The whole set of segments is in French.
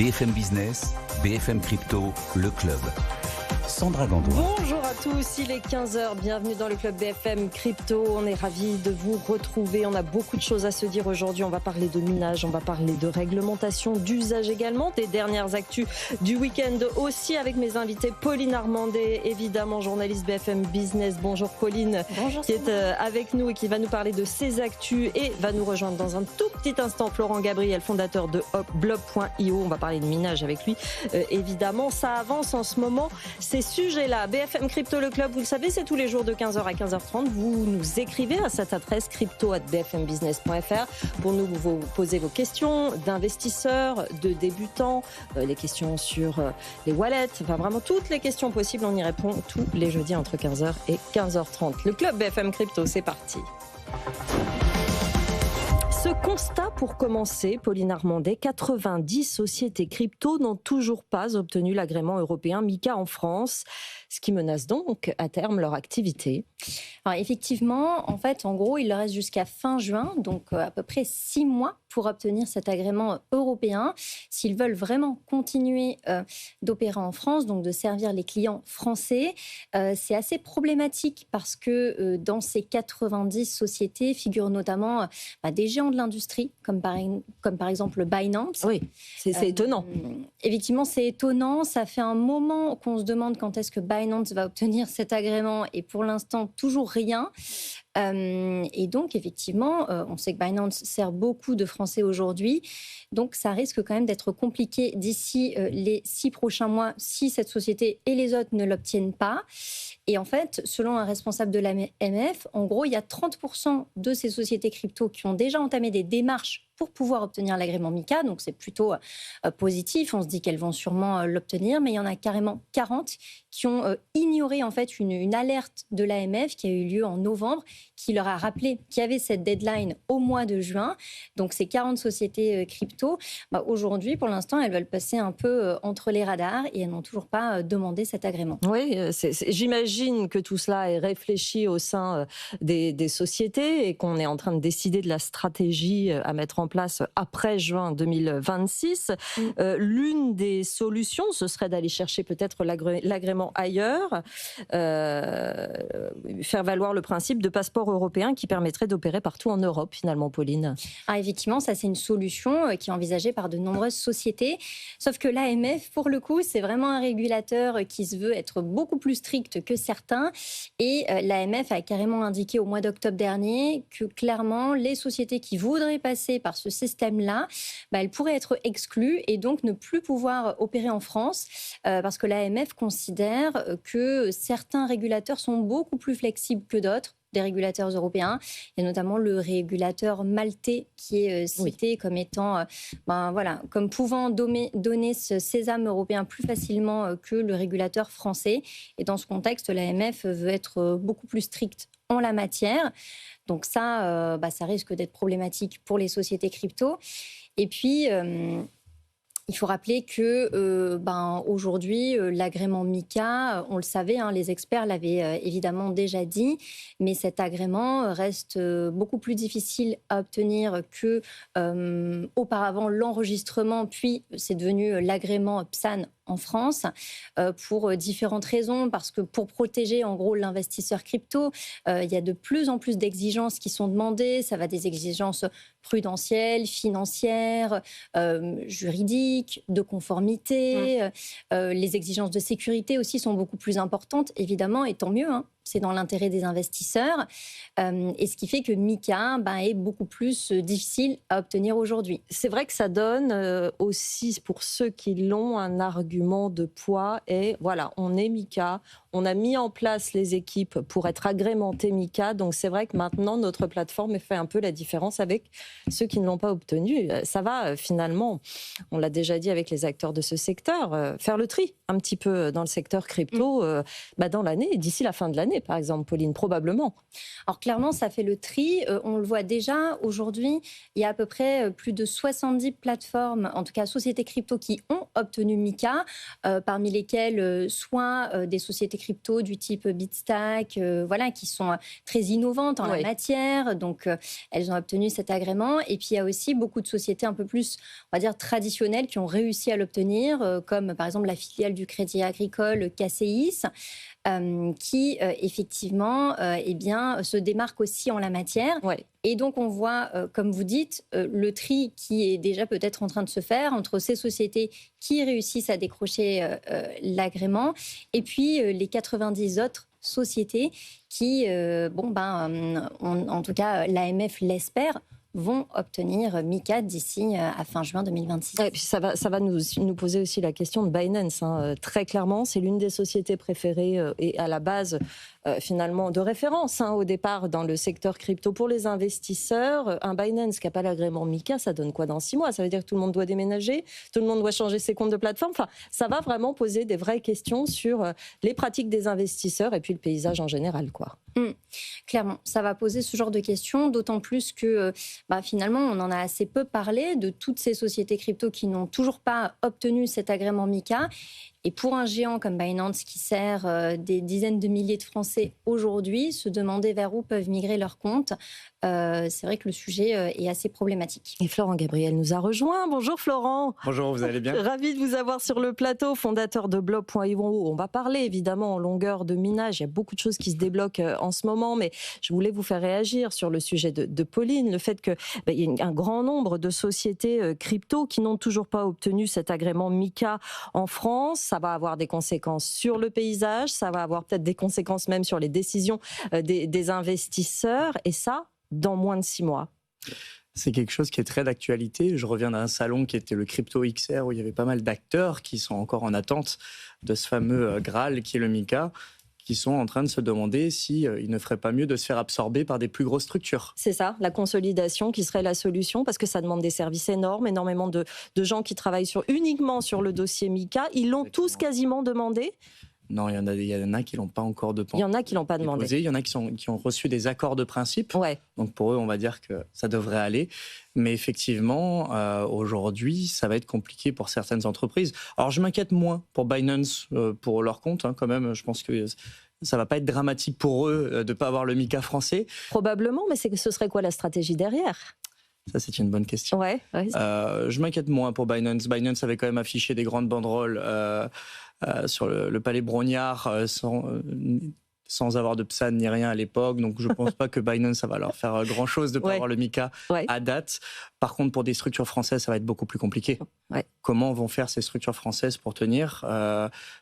BFM Business, BFM Crypto, le club. Sandra Gandoin. Bonjour à tous, il est 15h, bienvenue dans le club BFM Crypto. On est ravis de vous retrouver, on a beaucoup de choses à se dire aujourd'hui. On va parler de minage, on va parler de réglementation, d'usage également, des dernières actus du week-end aussi avec mes invités. Pauline Armandet, évidemment journaliste BFM Business. Bonjour Pauline. Bonjour, qui est avec nous et qui va nous parler de ses actus et va nous rejoindre dans un tout petit instant Florent Gabriel, fondateur de Blob.io. On va parler de minage avec lui. Évidemment, ça avance en ce moment. Ces sujets-là, BFM Crypto, le club, vous le savez, c'est tous les jours de 15h à 15h30. Vous nous écrivez à cette adresse crypto@bfmbusiness.fr pour nous vous poser vos questions d'investisseurs, de débutants, les questions sur les wallets, enfin vraiment toutes les questions possibles. On y répond tous les jeudis entre 15h et 15h30. Le club BFM Crypto, c'est parti. Ce constat pour commencer, Pauline Armandet, 90 sociétés crypto n'ont toujours pas obtenu l'agrément européen MiCA en France, ce qui menace donc à terme leur activité. Alors effectivement, en fait, en gros, il leur reste jusqu'à fin juin, donc à peu près 6 mois pour obtenir cet agrément européen. S'ils veulent vraiment continuer d'opérer en France, donc de servir les clients français, c'est assez problématique parce que dans ces 90 sociétés figurent notamment des géants de l'industrie, comme par exemple Binance. Oui, c'est étonnant. Effectivement, c'est étonnant. Ça fait un moment qu'on se demande quand est-ce que Binance va obtenir cet agrément et pour l'instant, toujours rien. Et donc, effectivement, on sait que Binance sert beaucoup de Français aujourd'hui. Donc, ça risque quand même d'être compliqué d'ici les 6 prochains mois si cette société et les autres ne l'obtiennent pas. Et en fait, selon un responsable de l'AMF, en gros, il y a 30% de ces sociétés crypto qui ont déjà entamé des démarches pour pouvoir obtenir l'agrément MiCA. Donc, c'est plutôt positif. On se dit qu'elles vont sûrement l'obtenir. Mais il y en a carrément 40 qui ont ignoré en fait une alerte de l'AMF qui a eu lieu en novembre, qui leur a rappelé qu'il y avait cette deadline au mois de juin. Donc, ces 40 sociétés crypto, aujourd'hui, pour l'instant, elles veulent passer un peu entre les radars et elles n'ont toujours pas demandé cet agrément. Oui, j'imagine que tout cela est réfléchi au sein des sociétés et qu'on est en train de décider de la stratégie à mettre en place après juin 2026. L'une des solutions, ce serait d'aller chercher peut-être l'agrément ailleurs, faire valoir le principe de passeport européen qui permettrait d'opérer partout en Europe, finalement, Pauline. Effectivement, ça c'est une solution qui est envisagée par de nombreuses sociétés. Sauf que l'AMF, pour le coup, c'est vraiment un régulateur qui se veut être beaucoup plus strict que certains. Et l'AMF a carrément indiqué au mois d'octobre dernier que clairement, les sociétés qui voudraient passer par ce système-là, elles pourraient être exclues et donc ne plus pouvoir opérer en France parce que l'AMF considère que certains régulateurs sont beaucoup plus flexibles que d'autres, des régulateurs européens. Il y a notamment le régulateur maltais qui est cité comme étant, comme pouvant donner ce sésame européen plus facilement que le régulateur français. Et dans ce contexte, l'AMF veut être beaucoup plus stricte en la matière. Donc ça risque d'être problématique pour les sociétés crypto. Et puis, il faut rappeler que aujourd'hui, l'agrément MiCA, on le savait, les experts l'avaient évidemment déjà dit, mais cet agrément reste beaucoup plus difficile à obtenir que auparavant l'enregistrement, puis c'est devenu l'agrément PSAN en France pour différentes raisons, parce que pour protéger en gros l'investisseur crypto, il y a de plus en plus d'exigences qui sont demandées. Ça va des exigences prudentielles, financières, juridiques, de conformité. Les exigences de sécurité aussi sont beaucoup plus importantes, évidemment, et tant mieux. C'est dans l'intérêt des investisseurs. Et ce qui fait que MiCA est beaucoup plus difficile à obtenir aujourd'hui. C'est vrai que ça donne aussi, pour ceux qui l'ont, un argument de poids. Et voilà, on est MiCA, on a mis en place les équipes pour être agrémentés MiCA. Donc c'est vrai que maintenant, notre plateforme fait un peu la différence avec ceux qui ne l'ont pas obtenu. Ça va finalement, on l'a déjà dit avec les acteurs de ce secteur, faire le tri un petit peu dans le secteur crypto dans l'année, d'ici la fin de l'année. Par exemple, Pauline, probablement. Alors clairement, ça fait le tri. On le voit déjà aujourd'hui, il y a à peu près plus de 70 plateformes, en tout cas sociétés crypto, qui ont obtenu MiCA, parmi lesquels soit des sociétés crypto du type Bitstack, qui sont très innovantes en la matière. Donc, elles ont obtenu cet agrément. Et puis, il y a aussi beaucoup de sociétés un peu plus, on va dire, traditionnelles qui ont réussi à l'obtenir, comme par exemple la filiale du Crédit Agricole KCIS, qui effectivement se démarque aussi en la matière. Et donc on voit, comme vous dites, le tri qui est déjà peut-être en train de se faire entre ces sociétés qui réussissent à décrocher l'agrément et puis les 90 autres sociétés qui, en tout cas l'AMF l'espère, vont obtenir MiCA d'ici à fin juin 2026. Et puis ça va nous poser aussi la question de Binance. Très clairement, c'est l'une des sociétés préférées et à la base finalement de référence au départ dans le secteur crypto pour les investisseurs. Un Binance qui n'a pas l'agrément MiCA, ça donne quoi dans 6 mois? Ça veut dire que tout le monde doit déménager, tout le monde doit changer ses comptes de plateforme. Enfin, ça va vraiment poser des vraies questions sur les pratiques des investisseurs et puis le paysage en général, quoi. Clairement, ça va poser ce genre de questions, d'autant plus que finalement, on en a assez peu parlé de toutes ces sociétés crypto qui n'ont toujours pas obtenu cet agrément MiCA. Et pour un géant comme Binance qui sert des dizaines de milliers de Français aujourd'hui, se demander vers où peuvent migrer leurs comptes, c'est vrai que le sujet est assez problématique. Et Florent Gabriel nous a rejoint. Bonjour Florent. Bonjour, vous allez bien? Ravi de vous avoir sur le plateau, fondateur de Blob.io. On va parler évidemment en longueur de minage. Il y a beaucoup de choses qui se débloquent en ce moment, mais je voulais vous faire réagir sur le sujet de Pauline, le fait qu'il y a un grand nombre de sociétés crypto qui n'ont toujours pas obtenu cet agrément MiCA en France. Ça va avoir des conséquences sur le paysage, ça va avoir peut-être des conséquences même sur les décisions des investisseurs, et ça, dans moins de 6 mois. C'est quelque chose qui est très d'actualité. Je reviens d'un salon qui était le Crypto XR, où il y avait pas mal d'acteurs qui sont encore en attente de ce fameux Graal qui est le MiCA, qui sont en train de se demander s'il ne ferait pas mieux de se faire absorber par des plus grosses structures. C'est ça, la consolidation qui serait la solution, parce que ça demande des services énormes, énormément de gens qui travaillent uniquement sur le dossier MiCA. Ils l'ont tous quasiment demandé. Non, il y en a qui ne l'ont pas encore demandé. Il y en a qui ne l'ont pas demandé. Il y en a qui ont reçu des accords de principe. Ouais. Donc pour eux, on va dire que ça devrait aller. Mais effectivement, aujourd'hui, ça va être compliqué pour certaines entreprises. Alors je m'inquiète moins pour Binance, pour leur compte, quand même. Je pense que ça ne va pas être dramatique pour eux de ne pas avoir le MiCA français. Probablement, mais ce serait quoi la stratégie derrière ? Ça, c'est une bonne question. Ouais. Je m'inquiète moins pour Binance. Binance avait quand même affiché des grandes banderoles sur le palais Brognard sans avoir de PSAN ni rien à l'époque. Donc, je ne pense pas que Binance, ça va leur faire grand-chose de ne pas avoir le MiCA à date. Par contre, pour des structures françaises, ça va être beaucoup plus compliqué. Ouais. Comment vont faire ces structures françaises pour tenir ?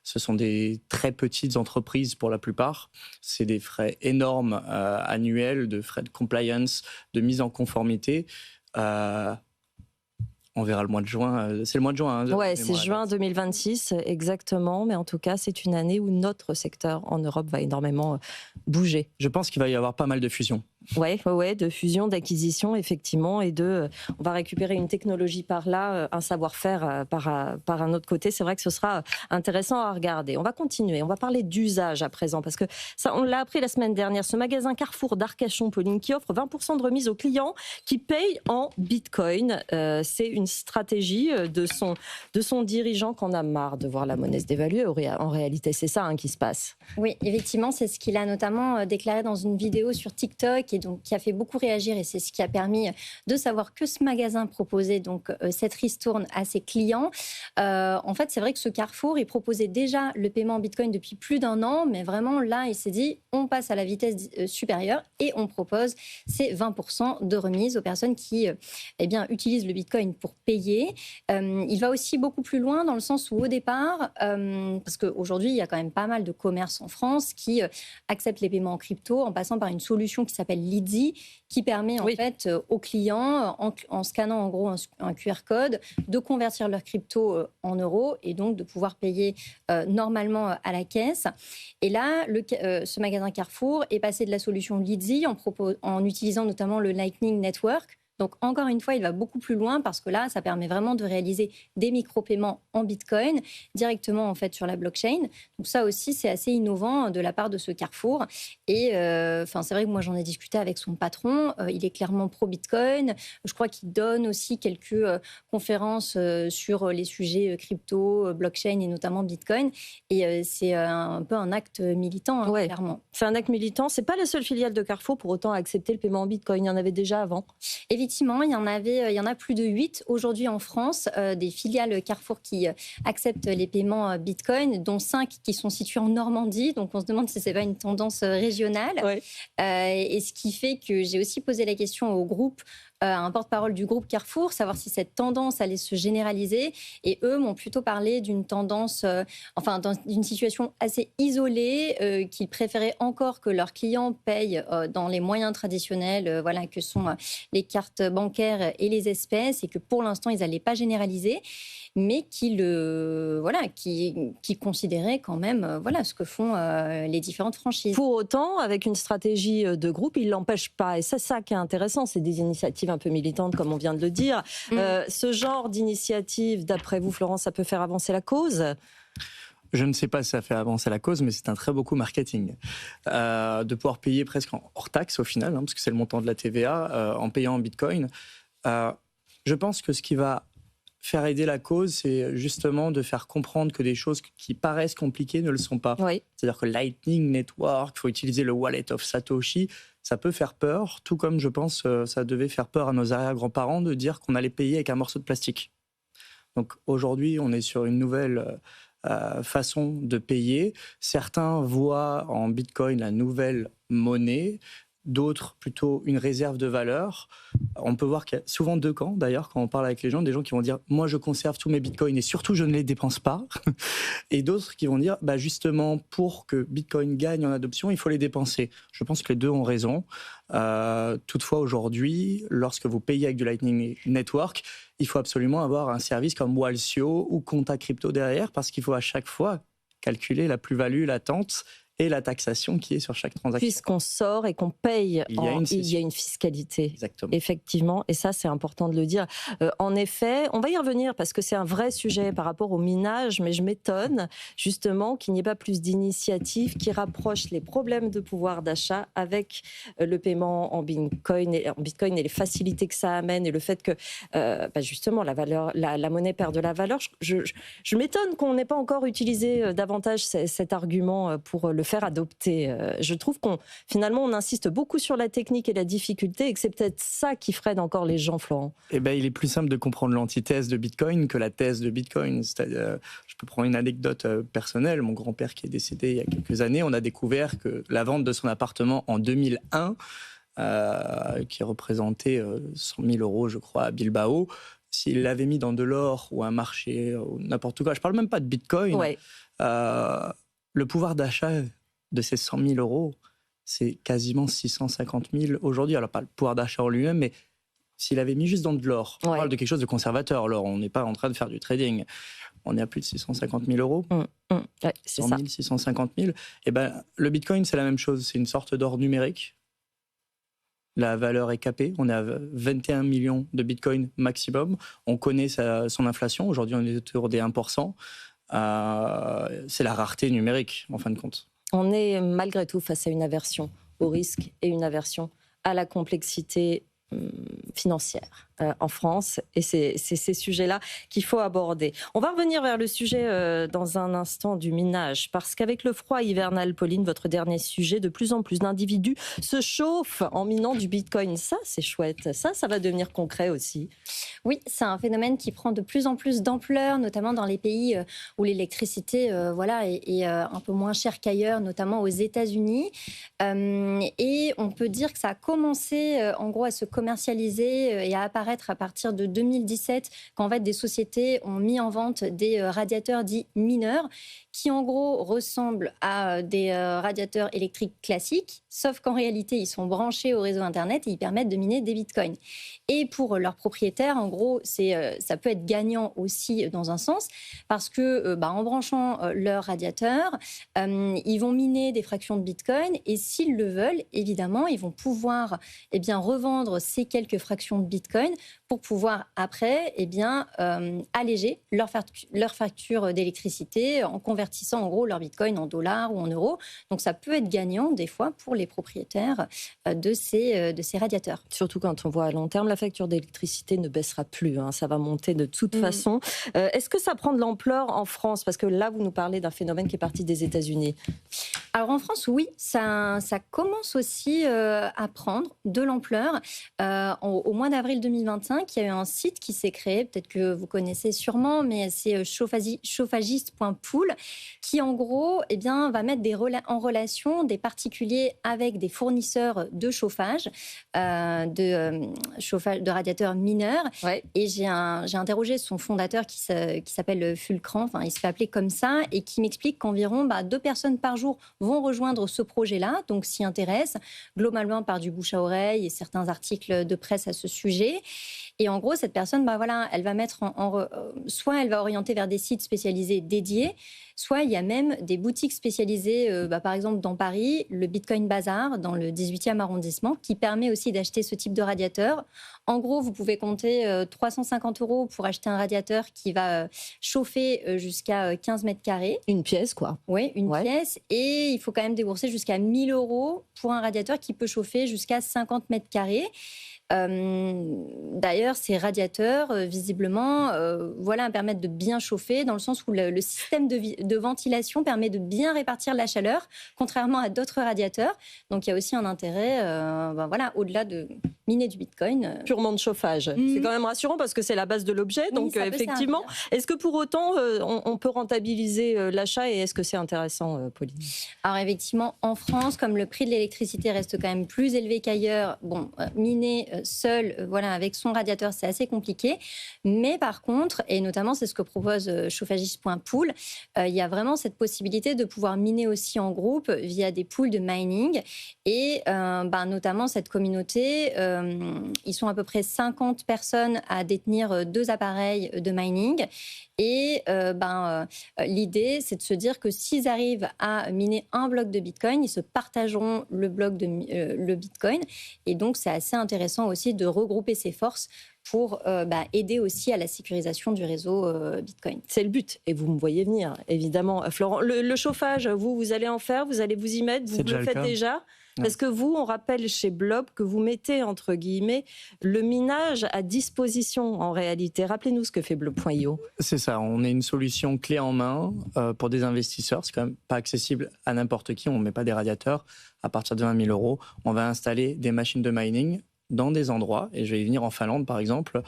Ce sont des très petites entreprises pour la plupart. C'est des frais énormes annuels, de frais de compliance, de mise en conformité. On verra le mois de juin. C'est le mois de juin. Ouais, c'est juin 2026, exactement. Mais en tout cas, c'est une année où notre secteur en Europe va énormément bouger. Je pense qu'il va y avoir pas mal de fusions. Ouais, de fusion, d'acquisition, effectivement, et on va récupérer une technologie par là, un savoir-faire par un autre côté. C'est vrai que ce sera intéressant à regarder. On va continuer, on va parler d'usage à présent, parce que ça, on l'a appris la semaine dernière, ce magasin Carrefour d'Arcachon, Pauline, qui offre 20% de remise aux clients qui payent en Bitcoin. C'est une stratégie de son dirigeant qu'on a marre de voir la monnaie se dévaluer. En réalité, c'est ça qui se passe. Oui, effectivement, c'est ce qu'il a notamment déclaré dans une vidéo sur TikTok, et donc qui a fait beaucoup réagir, et c'est ce qui a permis de savoir que ce magasin proposait donc cette ristourne à ses clients. En fait, c'est vrai que ce Carrefour, il proposait déjà le paiement en Bitcoin depuis plus d'1 an, mais vraiment là, il s'est dit, on passe à la vitesse supérieure et on propose ces 20% de remise aux personnes qui utilisent le Bitcoin pour payer. Il va aussi beaucoup plus loin dans le sens où au départ, parce qu'aujourd'hui, il y a quand même pas mal de commerces en France qui acceptent les paiements en crypto en passant par une solution qui s'appelle Lidzi, qui permet en fait aux clients, en scannant en gros un QR code, de convertir leur crypto en euros et donc de pouvoir payer normalement à la caisse. Et là, ce magasin Carrefour est passé de la solution Lidzi en utilisant notamment le Lightning Network, Donc encore une fois, il va beaucoup plus loin parce que là, ça permet vraiment de réaliser des micro-paiements en Bitcoin directement en fait sur la blockchain. Donc ça aussi, c'est assez innovant de la part de ce Carrefour. Et c'est vrai que moi, j'en ai discuté avec son patron. Il est clairement pro-Bitcoin. Je crois qu'il donne aussi quelques conférences sur les sujets crypto, blockchain et notamment Bitcoin. Et c'est un peu un acte militant, clairement. C'est un acte militant. C'est pas la seule filiale de Carrefour pour autant à accepter le paiement en Bitcoin. Il y en avait déjà avant. Effectivement, il y en a plus de 8 aujourd'hui en France, des filiales Carrefour qui acceptent les paiements Bitcoin, dont 5 qui sont situés en Normandie. Donc on se demande si c'est pas une tendance régionale. Ouais. Et ce qui fait que j'ai aussi posé la question au groupe, un porte-parole du groupe Carrefour, savoir si cette tendance allait se généraliser. Et eux m'ont plutôt parlé d'une tendance, d'une situation assez isolée, qu'ils préféraient encore que leurs clients payent dans les moyens traditionnels, que sont les cartes bancaires et les espèces, et que pour l'instant, ils n'allaient pas généraliser, mais qui considéraient quand même ce que font les différentes franchises. Pour autant, avec une stratégie de groupe, ils ne l'empêchent pas. Et c'est ça qui est intéressant, c'est des initiatives un peu militantes, comme on vient de le dire. Ce genre d'initiative, d'après vous, Florence, ça peut faire avancer la cause ? Je ne sais pas si ça fait avancer la cause, mais c'est un très beau coup marketing. De pouvoir payer presque hors taxe au final, parce que c'est le montant de la TVA, en payant en Bitcoin. Je pense que ce qui va faire aider la cause, c'est justement de faire comprendre que des choses qui paraissent compliquées ne le sont pas. Oui. C'est-à-dire que Lightning Network, il faut utiliser le wallet of Satoshi, ça peut faire peur, tout comme je pense ça devait faire peur à nos arrière-grands-parents de dire qu'on allait payer avec un morceau de plastique. Donc aujourd'hui, on est sur une nouvelle façon de payer. Certains voient en Bitcoin la nouvelle monnaie, d'autres plutôt une réserve de valeur. On peut voir qu'il y a souvent deux camps, d'ailleurs, quand on parle avec les gens, des gens qui vont dire « moi, je conserve tous mes bitcoins et surtout, je ne les dépense pas ». Et d'autres qui vont dire « justement, pour que Bitcoin gagne en adoption, il faut les dépenser ». Je pense que les deux ont raison. Toutefois, aujourd'hui, lorsque vous payez avec du Lightning Network, il faut absolument avoir un service comme Walsio ou Conta Crypto derrière, parce qu'il faut à chaque fois calculer la plus-value latente et la taxation qui est sur chaque transaction. Puisqu'on sort et qu'on paye, il y a une fiscalité. Exactement. Effectivement, et ça c'est important de le dire. En effet, on va y revenir parce que c'est un vrai sujet par rapport au minage, mais je m'étonne justement qu'il n'y ait pas plus d'initiatives qui rapprochent les problèmes de pouvoir d'achat avec le paiement en Bitcoin et les facilités que ça amène et le fait que justement la monnaie perd de la valeur. Je m'étonne qu'on n'ait pas encore utilisé davantage cet argument pour le faire adopter. Je trouve finalement on insiste beaucoup sur la technique et la difficulté et que c'est peut-être ça qui freine encore les gens, Florent. Il est plus simple de comprendre l'antithèse de Bitcoin que la thèse de Bitcoin. C'est-à-dire, je peux prendre une anecdote personnelle. Mon grand-père qui est décédé il y a quelques années, on a découvert que la vente de son appartement en 2001, qui représentait 100 000 euros, je crois, à Bilbao, s'il l'avait mis dans de l'or ou un marché ou n'importe quoi, je ne parle même pas de Bitcoin, le pouvoir d'achat de ces 100 000 euros, c'est quasiment 650 000 aujourd'hui. Alors, pas le pouvoir d'achat en lui-même, mais s'il avait mis juste dans de l'or, on parle de quelque chose de conservateur. Alors, on n'est pas en train de faire du trading. On est à plus de 650 000 euros. C'est 100 000, 650 000. Le Bitcoin, c'est la même chose. C'est une sorte d'or numérique. La valeur est capée. On est à 21 millions de Bitcoin maximum. On connaît son inflation. Aujourd'hui, on est autour des 1%. C'est la rareté numérique, en fin de compte. On est malgré tout face à une aversion au risque et une aversion à la complexité financière en France, et c'est ces sujets-là qu'il faut aborder. On va revenir vers le sujet dans un instant du minage, parce qu'avec le froid hivernal, Pauline, votre dernier sujet, de plus en plus d'individus se chauffent en minant du Bitcoin. Ça, c'est chouette. Ça va devenir concret aussi. Oui, c'est un phénomène qui prend de plus en plus d'ampleur, notamment dans les pays où l'électricité est un peu moins chère qu'ailleurs, notamment aux États-Unis. Et on peut dire que ça a commencé en gros à se commercialiser et à apparaître à partir de 2017, quand en fait des sociétés ont mis en vente des radiateurs dits mineurs, qui en gros ressemblent à des radiateurs électriques classiques, sauf qu'en réalité ils sont branchés au réseau Internet et ils permettent de miner des bitcoins. Et pour leurs propriétaires, en gros, ça peut être gagnant aussi dans un sens, parce que en branchant leur radiateur, ils vont miner des fractions de bitcoin, et s'ils le veulent, évidemment, ils vont pouvoir revendre ces quelques fractions de Bitcoin pour pouvoir après alléger leur facture d'électricité en convertissant en gros leur Bitcoin en dollars ou en euros. Donc ça peut être gagnant des fois pour les propriétaires de ces radiateurs. Surtout quand on voit à long terme, la facture d'électricité ne baissera plus, hein, ça va monter de toute façon. Est-ce que ça prend de l'ampleur en France? Parce que là, vous nous parlez d'un phénomène qui est parti des États-Unis. Alors en France, oui, ça commence aussi à prendre de l'ampleur. Au mois d'avril 2025, il y a eu un site qui s'est créé, peut-être que vous connaissez sûrement, mais c'est chauffagiste.pool, qui en gros va mettre en relation des particuliers avec des fournisseurs de chauffage, de radiateurs mineurs. Ouais. Et j'ai interrogé son fondateur qui s'appelle Fulcran, enfin il se fait appeler comme ça, et qui m'explique qu'environ 2 personnes par jour vont rejoindre ce projet-là, donc s'y intéressent, globalement par du bouche à oreille et certains articles de presse à ce sujet. Et en gros, cette personne, elle va mettre soit elle va orienter vers des sites spécialisés dédiés, soit il y a même des boutiques spécialisées, par exemple dans Paris, le Bitcoin Bazar, dans le 18e arrondissement, qui permet aussi d'acheter ce type de radiateur. En gros, vous pouvez compter 350 € pour acheter un radiateur qui va chauffer jusqu'à 15 mètres carrés. Une pièce, quoi. Oui, une pièce. Et il faut quand même débourser jusqu'à 1 000 € pour un radiateur qui peut chauffer jusqu'à 50 mètres carrés. D'ailleurs, ces radiateurs, visiblement, permettent de bien chauffer, dans le sens où le système de ventilation permet de bien répartir la chaleur, contrairement à d'autres radiateurs. Donc, il y a aussi un intérêt, au-delà de miner du Bitcoin. Purement de chauffage. C'est quand même rassurant parce que c'est la base de l'objet. Oui, donc, effectivement, est-ce que pour autant, on peut rentabiliser l'achat et est-ce que c'est intéressant, Pauline? Alors, effectivement, en France, comme le prix de l'électricité reste quand même plus élevé qu'ailleurs, miner seul, avec son radiateur, c'est assez compliqué. Mais par contre, et notamment c'est ce que propose chauffagiste.pool, il y a vraiment cette possibilité de pouvoir miner aussi en groupe via des pools de mining. Et notamment cette communauté, ils sont à peu près 50 personnes à détenir 2 appareils de mining. Et l'idée, c'est de se dire que s'ils arrivent à miner un bloc de Bitcoin, ils se partageront le bloc le Bitcoin. Et donc, c'est assez intéressant aussi de regrouper ses forces pour aider aussi à la sécurisation du réseau Bitcoin. C'est le but, et vous me voyez venir, évidemment. Florent, le chauffage, vous allez en faire, vous allez vous y mettre, vous le faites déjà? Parce que vous, on rappelle chez Blob que vous mettez, entre guillemets, le minage à disposition en réalité. Rappelez-nous ce que fait Blob.io. C'est ça, on est une solution clé en main pour des investisseurs. C'est quand même pas accessible à n'importe qui, on ne met pas des radiateurs à partir de 20 000 €. On va installer des machines de mining dans des endroits, et je vais y venir en Finlande par exemple,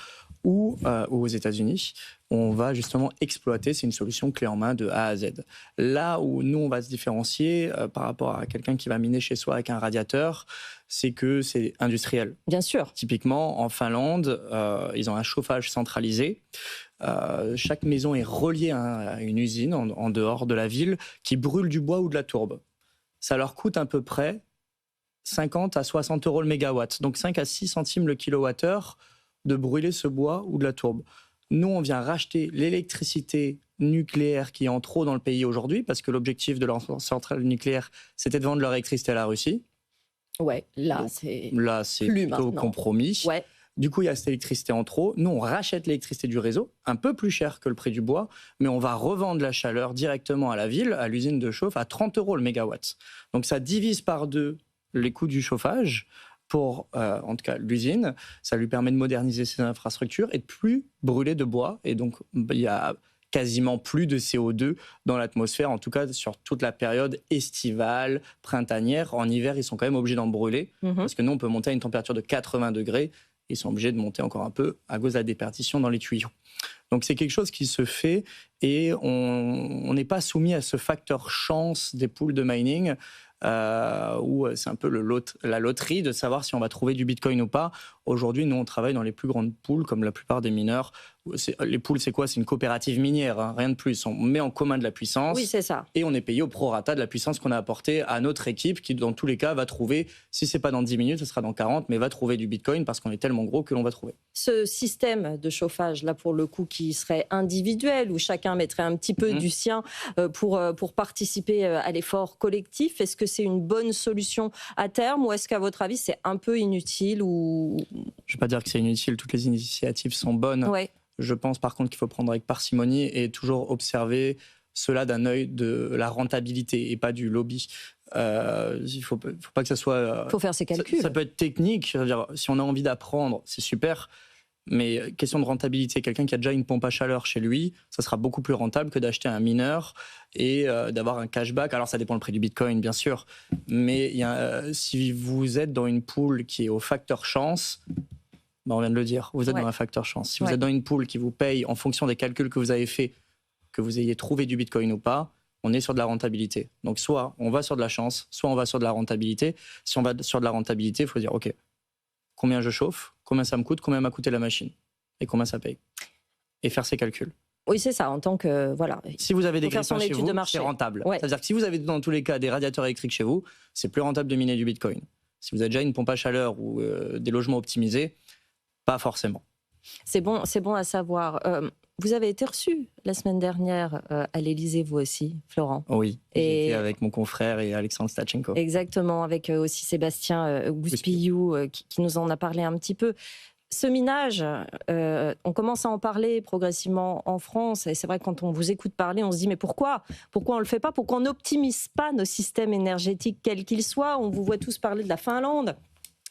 ou aux États-Unis. On va justement exploiter, c'est une solution clé en main de A à Z. Là où nous, on va se différencier par rapport à quelqu'un qui va miner chez soi avec un radiateur, c'est que c'est industriel. Bien sûr. Typiquement, en Finlande, ils ont un chauffage centralisé. Chaque maison est reliée à une usine en dehors de la ville qui brûle du bois ou de la tourbe. Ça leur coûte à peu près 50 à 60 € le mégawatt, donc 5 à 6 centimes le kilowattheure de brûler ce bois ou de la tourbe. Nous, on vient racheter l'électricité nucléaire qui est en trop dans le pays aujourd'hui, parce que l'objectif de leur centrale nucléaire, c'était de vendre leur électricité à la Russie. Ouais, là, c'est plutôt compromis. Ouais. Du coup, il y a cette électricité en trop. Nous, on rachète l'électricité du réseau, un peu plus cher que le prix du bois, mais on va revendre la chaleur directement à la ville, à l'usine de chauffe, à 30 € le mégawatt. Donc, ça divise par 2 les coûts du chauffage pour, en tout cas, l'usine. Ça lui permet de moderniser ses infrastructures et de plus brûler de bois. Et donc, il y a quasiment plus de CO2 dans l'atmosphère, en tout cas sur toute la période estivale, printanière. En hiver, ils sont quand même obligés d'en brûler, parce que nous, on peut monter à une température de 80 degrés. Ils sont obligés de monter encore un peu à cause de la déperdition dans les tuyaux. Donc c'est quelque chose qui se fait et on n'est pas soumis à ce facteur chance des pools de mining où c'est un peu la loterie de savoir si on va trouver du Bitcoin ou pas. Aujourd'hui, nous, on travaille dans les plus grandes pools, comme la plupart des mineurs, Les pools, c'est quoi? C'est une coopérative minière, hein, rien de plus. On met en commun de la puissance. Oui, c'est ça. Et on est payé au prorata de la puissance qu'on a apportée à notre équipe qui, dans tous les cas, va trouver, si c'est pas dans 10 minutes, ce sera dans 40, mais va trouver du Bitcoin parce qu'on est tellement gros que l'on va trouver. Ce système de chauffage, là, pour le coup, qui serait individuel, où chacun mettrait un petit peu du sien pour participer à l'effort collectif, est-ce que c'est une bonne solution à terme ou est-ce qu'à votre avis, c'est un peu inutile ou... Je ne vais pas dire que c'est inutile, toutes les initiatives sont bonnes. Ouais. Je pense par contre qu'il faut prendre avec parcimonie et toujours observer cela d'un œil de la rentabilité et pas du lobby. Il faut pas que ça soit... Il faut faire ses calculs. Ça peut être technique, c'est-à-dire, si on a envie d'apprendre, c'est super, mais question de rentabilité, quelqu'un qui a déjà une pompe à chaleur chez lui, ça sera beaucoup plus rentable que d'acheter un mineur et d'avoir un cashback. Alors ça dépend le prix du Bitcoin, bien sûr, mais si vous êtes dans une pool qui est au facteur chance... on vient de le dire, vous êtes dans un facteur chance. Si vous êtes dans une pool qui vous paye en fonction des calculs que vous avez faits, que vous ayez trouvé du Bitcoin ou pas, on est sur de la rentabilité. Donc soit on va sur de la chance, soit on va sur de la rentabilité. Si on va sur de la rentabilité, il faut dire, OK, combien je chauffe, combien ça me coûte, combien m'a coûté la machine et combien ça paye. Et faire ses calculs. Oui, c'est ça, en tant que... Voilà. Si vous avez des grippins chez vous, c'est rentable. C'est-à-dire que si vous avez dans tous les cas des radiateurs électriques chez vous, c'est plus rentable de miner du Bitcoin. Si vous avez déjà une pompe à chaleur ou des logements optimisés, pas forcément. C'est bon à savoir. Vous avez été reçu la semaine dernière à l'Élysée, vous aussi, Florent. Oui, j'étais avec mon confrère et Alexandre Stachenko. Exactement, avec aussi Sébastien Gouspillou qui nous en a parlé un petit peu. Ce minage, on commence à en parler progressivement en France. Et c'est vrai que quand on vous écoute parler, on se dit mais pourquoi on ne le fait pas? Pourquoi on n'optimise pas nos systèmes énergétiques, quels qu'ils soient? On vous voit tous parler de la Finlande,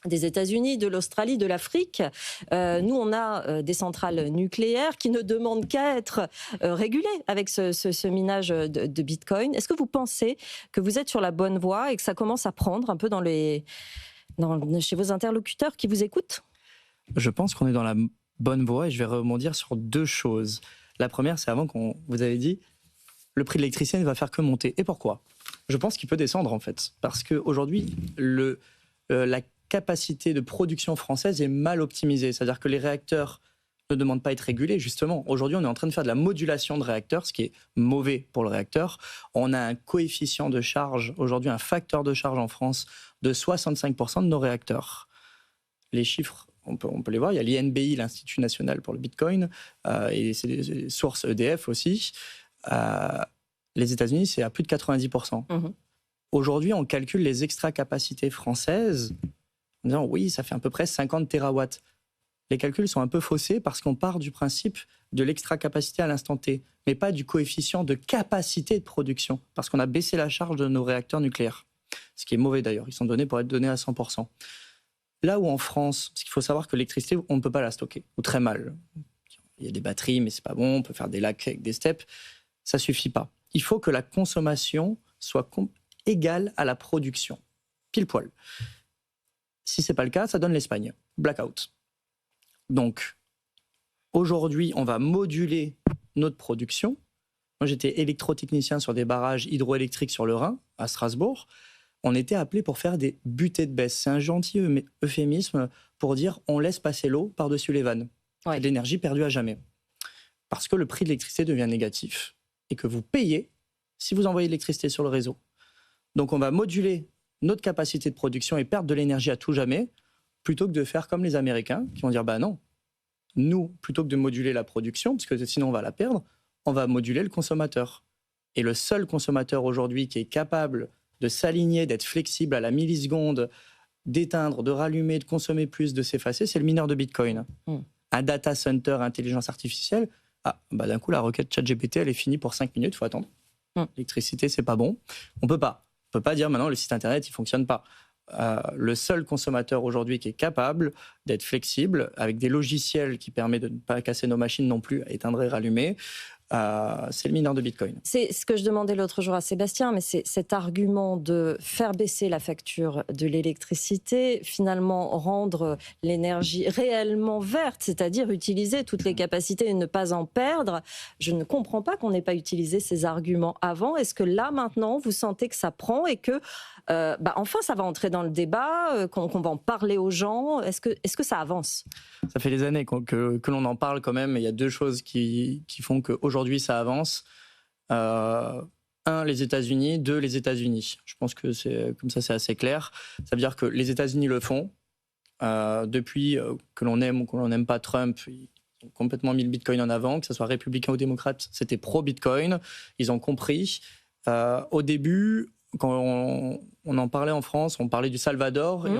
des États-Unis, de l'Australie, de l'Afrique. Nous, on a des centrales nucléaires qui ne demandent qu'à être régulées avec ce minage de Bitcoin. Est-ce que vous pensez que vous êtes sur la bonne voie et que ça commence à prendre un peu chez vos interlocuteurs qui vous écoutent? Je pense qu'on est dans la bonne voie et je vais rebondir sur deux choses. La première, c'est avant qu'on vous avez dit le prix de l'électricité ne va faire que monter. Et pourquoi? Je pense qu'il peut descendre en fait. Parce qu'aujourd'hui, la capacité de production française est mal optimisée. C'est-à-dire que les réacteurs ne demandent pas à être régulés, justement. Aujourd'hui, on est en train de faire de la modulation de réacteurs, ce qui est mauvais pour le réacteur. On a un coefficient de charge, aujourd'hui un facteur de charge en France de 65% de nos réacteurs. Les chiffres, on peut les voir. Il y a l'INBI, l'Institut National pour le Bitcoin, et c'est des sources EDF aussi. Les États-Unis, c'est à plus de 90%. Aujourd'hui, on calcule les extra-capacités françaises en disant oui, ça fait à peu près 50 terawatts. Les calculs sont un peu faussés parce qu'on part du principe de l'extra-capacité à l'instant T, mais pas du coefficient de capacité de production, parce qu'on a baissé la charge de nos réacteurs nucléaires. Ce qui est mauvais d'ailleurs, ils sont donnés pour être donnés à 100%. Là où en France, parce qu'il faut savoir que l'électricité, on ne peut pas la stocker, ou très mal. Il y a des batteries, mais c'est pas bon, on peut faire des lacs avec des steppes, ça suffit pas. Il faut que la consommation soit égale à la production, pile poil. Si c'est pas le cas, ça donne l'Espagne, blackout. Donc, aujourd'hui, on va moduler notre production. Moi, j'étais électrotechnicien sur des barrages hydroélectriques sur le Rhin, à Strasbourg. On était appelé pour faire des butées de baisse. C'est un gentil euphémisme pour dire on laisse passer l'eau par-dessus les vannes. Ouais. C'est de l'énergie perdue à jamais. Parce que le prix de l'électricité devient négatif et que vous payez si vous envoyez de l'électricité sur le réseau. Donc, on va moduler notre capacité de production et perdre de l'énergie à tout jamais, plutôt que de faire comme les Américains, qui vont dire, bah non, nous, plutôt que de moduler la production, parce que sinon on va la perdre, on va moduler le consommateur. Et le seul consommateur aujourd'hui qui est capable de s'aligner, d'être flexible à la milliseconde, d'éteindre, de rallumer, de consommer plus, de s'effacer, c'est le mineur de Bitcoin. Un data center, intelligence artificielle, d'un coup, la requête ChatGPT, elle est finie pour 5 minutes, il faut attendre. L'électricité, c'est pas bon. On peut pas dire maintenant le site internet, il fonctionne pas. Le seul consommateur aujourd'hui qui est capable d'être flexible, avec des logiciels qui permettent de ne pas casser nos machines non plus, à éteindre et rallumer, c'est le mineur de Bitcoin. C'est ce que je demandais l'autre jour à Sébastien, mais c'est cet argument de faire baisser la facture de l'électricité, finalement rendre l'énergie réellement verte, c'est-à-dire utiliser toutes les capacités et ne pas en perdre. Je ne comprends pas qu'on n'ait pas utilisé ces arguments avant. Est-ce que là, maintenant, vous sentez que ça prend et que, enfin, ça va entrer dans le débat, qu'on va en parler aux gens? Est-ce que ça avance? Ça fait des années que l'on en parle quand même. Il y a deux choses qui font qu'aujourd'hui, ça avance. Un, les États-Unis. Deux, les États-Unis. Je pense que c'est comme ça, c'est assez clair. Ça veut dire que les États-Unis le font. Depuis que l'on aime ou que l'on n'aime pas Trump, ils ont complètement mis le Bitcoin en avant, que ce soit républicain ou démocrate, c'était pro-Bitcoin. Ils ont compris. Au début, quand on en parlait en France, on parlait du Salvador, et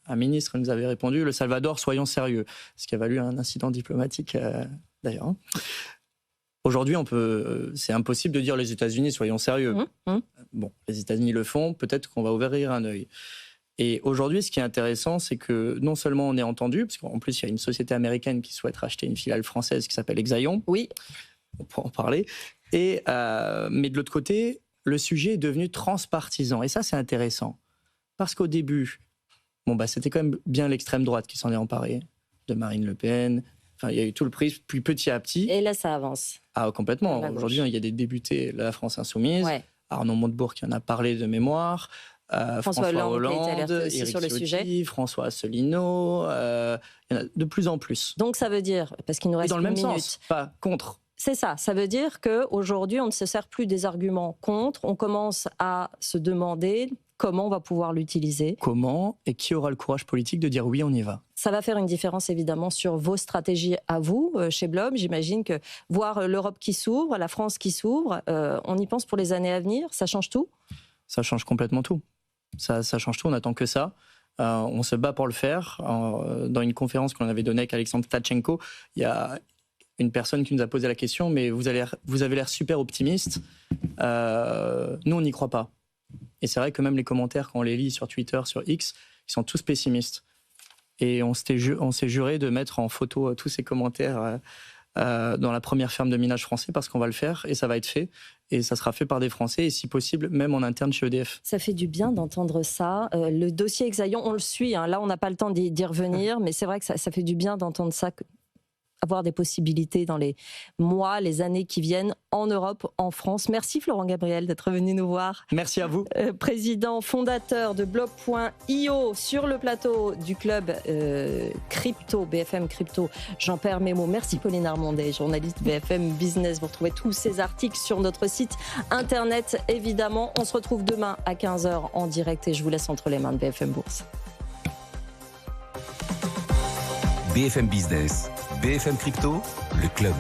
un ministre nous avait répondu, le Salvador, soyons sérieux. Ce qui a valu un incident diplomatique, d'ailleurs. Aujourd'hui, c'est impossible de dire les États-Unis, soyons sérieux. Bon, les États-Unis le font, peut-être qu'on va ouvrir un œil. Et aujourd'hui, ce qui est intéressant, c'est que non seulement on est entendu, parce qu'en plus, il y a une société américaine qui souhaite racheter une filiale française qui s'appelle Exaion. Oui. On pourra en parler. Mais de l'autre côté, le sujet est devenu transpartisan. Et ça, c'est intéressant. Parce qu'au début, c'était quand même bien l'extrême droite qui s'en est emparée, de Marine Le Pen. Enfin, il y a eu tout le prisme, puis petit à petit. Et là, ça avance. Ah, complètement. Aujourd'hui, il y a des députés de la France Insoumise. Ouais. Arnaud Montebourg qui en a parlé de mémoire. François Hollande, Éric sur le Ciotti, sujet. François Asselineau. Il y en a de plus en plus. Donc ça veut dire, parce qu'il nous reste une minute. Dans le même sens, pas contre. C'est ça. Ça veut dire qu'aujourd'hui, on ne se sert plus des arguments contre. On commence à se demander comment on va pouvoir l'utiliser. Comment et qui aura le courage politique de dire oui, on y va. Ça va faire une différence évidemment sur vos stratégies à vous, chez Blob. J'imagine que voir l'Europe qui s'ouvre, la France qui s'ouvre, on y pense pour les années à venir. Ça change tout? Ça change complètement tout. Ça change tout, on n'attend que ça. On se bat pour le faire. Dans une conférence qu'on avait donnée avec Alexandre Tkachenko, il y a une personne qui nous a posé la question, mais vous avez l'air super optimiste. Nous, on n'y croit pas. Et c'est vrai que même les commentaires, quand on les lit sur Twitter, sur X, ils sont tous pessimistes. Et on s'est juré de mettre en photo tous ces commentaires dans la première ferme de minage français, parce qu'on va le faire, et ça va être fait. Et ça sera fait par des Français, et si possible, même en interne chez EDF. Ça fait du bien d'entendre ça. Le dossier Exaion, on le suit. Là, on n'a pas le temps d'y revenir, mais c'est vrai que ça fait du bien d'entendre ça, avoir des possibilités dans les mois, les années qui viennent en Europe, en France. Merci Florent Gabriel d'être venu nous voir. Merci à vous. Président fondateur de Blob.io, sur le plateau du club crypto, BFM Crypto, j'en perds mes mots. Merci Pauline Armondet, journaliste BFM Business. Vous retrouvez tous ces articles sur notre site internet, évidemment. On se retrouve demain à 15h en direct et je vous laisse entre les mains de BFM Bourse. BFM Business, BFM Crypto, le club.